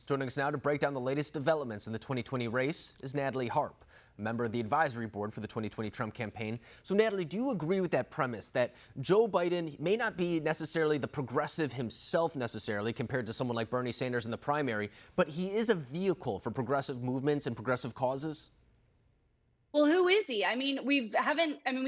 Joining us now to break down the latest developments in the 2020 race is Natalie Harp, a member of the advisory board for the 2020 Trump campaign. So, Natalie, do you agree with that premise that Joe Biden may not be necessarily the progressive himself necessarily compared to someone like Bernie Sanders in the primary, but he is a vehicle for progressive movements and progressive causes? Well, who is he? I mean, we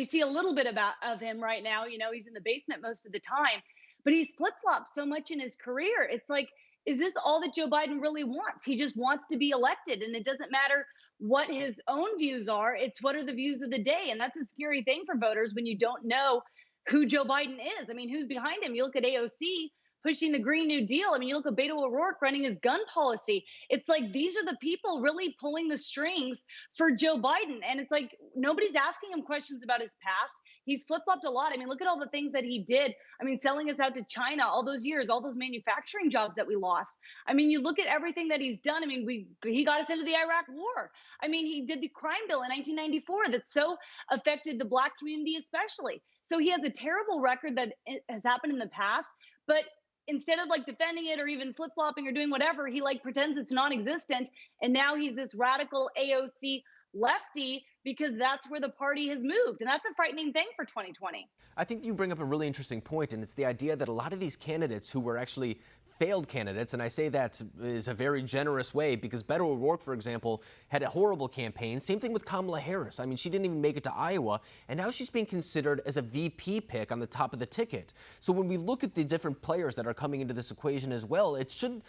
see a little bit of him right now. You know, he's in the basement most of the time, but he's flip-flopped so much in his career. It's like, is this all that Joe Biden really wants? He just wants to be elected, and it doesn't matter what his own views are. It's what are the views of the day. And that's a scary thing for voters when you don't know who Joe Biden is. I mean, who's behind him? You look at AOC pushing the Green New Deal. I mean, you look at Beto O'Rourke running his gun policy. It's like these are the people really pulling the strings for Joe Biden. And it's like nobody's asking him questions about his past. He's flip-flopped a lot. I mean, look at all the things that he did. I mean, selling us out to China all those years, all those manufacturing jobs that we lost. I mean, you look at everything that he's done. I mean, he got us into the Iraq War. I mean, he did the crime bill in 1994 that so affected the Black community especially. So he has a terrible record that has happened in the past, but instead of like defending it or even flip-flopping or doing whatever, he like pretends it's non-existent. And now he's this radical AOC lefty because that's where the party has moved. And that's a frightening thing for 2020. I think you bring up a really interesting point, and it's the idea that a lot of these candidates who were actually failed candidates, and I say that is a very generous way because Beto O'Rourke, for example, had a horrible campaign. Same thing with Kamala Harris. I mean, she didn't even make it to Iowa, and now she's being considered as a VP pick on the top of the ticket. So when we look at the different players that are coming into this equation as well, it should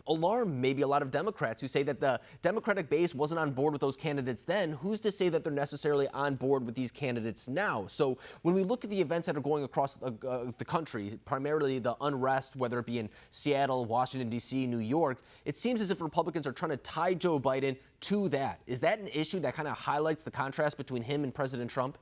alarm maybe a lot of Democrats who say that the Democratic base wasn't on board with those candidates then. Who's to say that they're necessarily on board with these candidates now? So when we look at the events that are going across the country, primarily the unrest, whether it be in Seattle, Washington, D.C., New York, it seems as if Republicans are trying to tie Joe Biden to that. Is that an issue that kind of highlights the contrast between him and President Trump?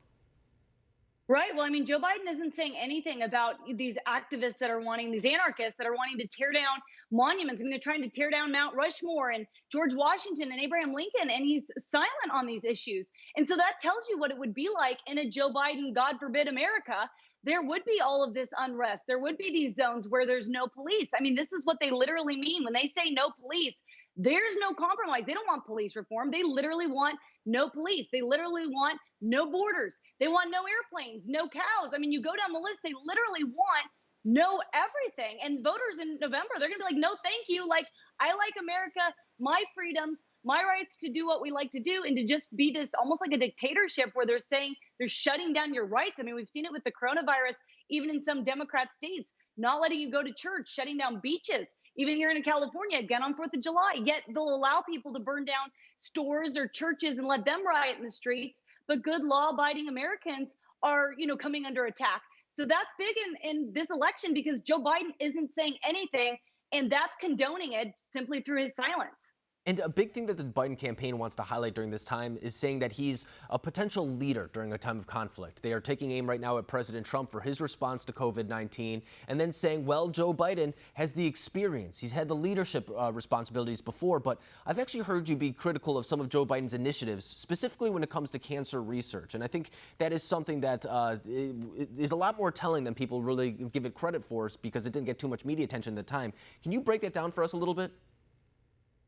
Right. Well, I mean, Joe Biden isn't saying anything about these activists that are these anarchists that are wanting to tear down monuments. I mean, they're trying to tear down Mount Rushmore and George Washington and Abraham Lincoln, and he's silent on these issues. And so that tells you what it would be like in a Joe Biden, God forbid, America. There would be all of this unrest. There would be these zones where there's no police. I mean, this is what they literally mean when they say no police. There's no compromise. They don't want police reform. They literally want no police. They literally want no borders. They want no airplanes, no cows. I mean, you go down the list, they literally want no everything. And voters in November, they're going to be like, no, thank you. Like, I like America, my freedoms, my rights to do what we like to do, and to just be this almost like a dictatorship where they're saying they're shutting down your rights. I mean, we've seen it with the coronavirus, even in some Democrat states, not letting you go to church, shutting down beaches. Even here in California, again on 4th of July, yet they'll allow people to burn down stores or churches and let them riot in the streets. But good law-abiding Americans are, coming under attack. So that's big in this election because Joe Biden isn't saying anything, and that's condoning it simply through his silence. And a big thing that the Biden campaign wants to highlight during this time is saying that he's a potential leader during a time of conflict. They are taking aim right now at President Trump for his response to COVID-19 and then saying, well, Joe Biden has the experience. He's had the leadership responsibilities before, but I've actually heard you be critical of some of Joe Biden's initiatives, specifically when it comes to cancer research. And I think that is something that is a lot more telling than people really give it credit for because it didn't get too much media attention at the time. Can you break that down for us a little bit?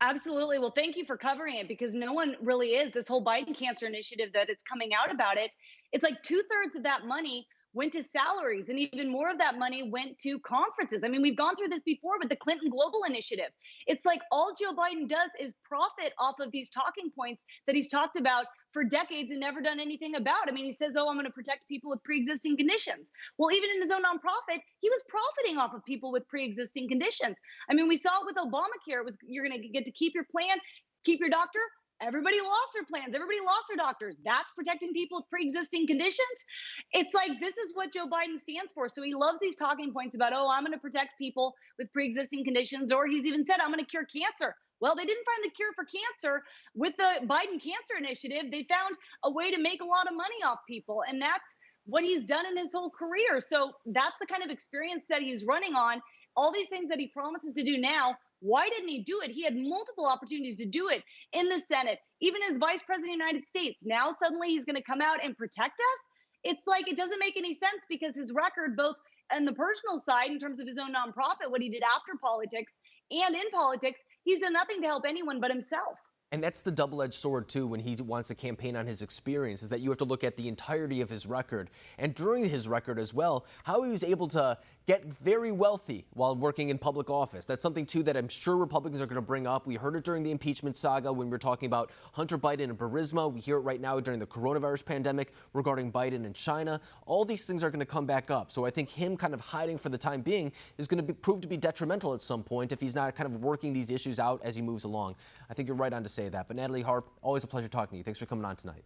Absolutely. Well, thank you for covering it because no one really is. This whole Biden cancer initiative that it's coming out about it, it's like 2/3 of that money went to salaries and even more of that money went to conferences. I mean, we've gone through this before with the Clinton Global Initiative. It's like all Joe Biden does is profit off of these talking points that he's talked about for decades and never done anything about. I mean, he says, oh, I'm going to protect people with pre-existing conditions. Well, even in his own nonprofit, he was profiting off of people with pre-existing conditions. I mean, we saw it with Obamacare. It was you're going to get to keep your plan, keep your doctor. Everybody lost their plans. Everybody lost their doctors. That's protecting people with pre-existing conditions. It's like this is what Joe Biden stands for. So he loves these talking points about, oh, I'm going to protect people with pre-existing conditions. Or he's even said, I'm going to cure cancer. Well, they didn't find the cure for cancer with the Biden Cancer Initiative. They found a way to make a lot of money off people. And that's what he's done in his whole career. So that's the kind of experience that he's running on. All these things that he promises to do now. Why didn't he do it? He had multiple opportunities to do it in the Senate, even as vice president of the United States. Now suddenly he's going to come out and protect us. It's like it doesn't make any sense because his record, both on the personal side in terms of his own nonprofit, what he did after politics, and in politics, he's done nothing to help anyone but himself. And that's the double-edged sword, too, when he wants to campaign on his experience, is that you have to look at the entirety of his record. And during his record as well, how he was able to get very wealthy while working in public office. That's something, too, that I'm sure Republicans are going to bring up. We heard it during the impeachment saga when we were talking about Hunter Biden and Burisma. We hear it right now during the coronavirus pandemic regarding Biden and China. All these things are going to come back up. So I think him kind of hiding for the time being is going to prove to be detrimental at some point if he's not kind of working these issues out as he moves along. I think you're right on to say that. But Natalie Harp, always a pleasure talking to you. Thanks for coming on tonight.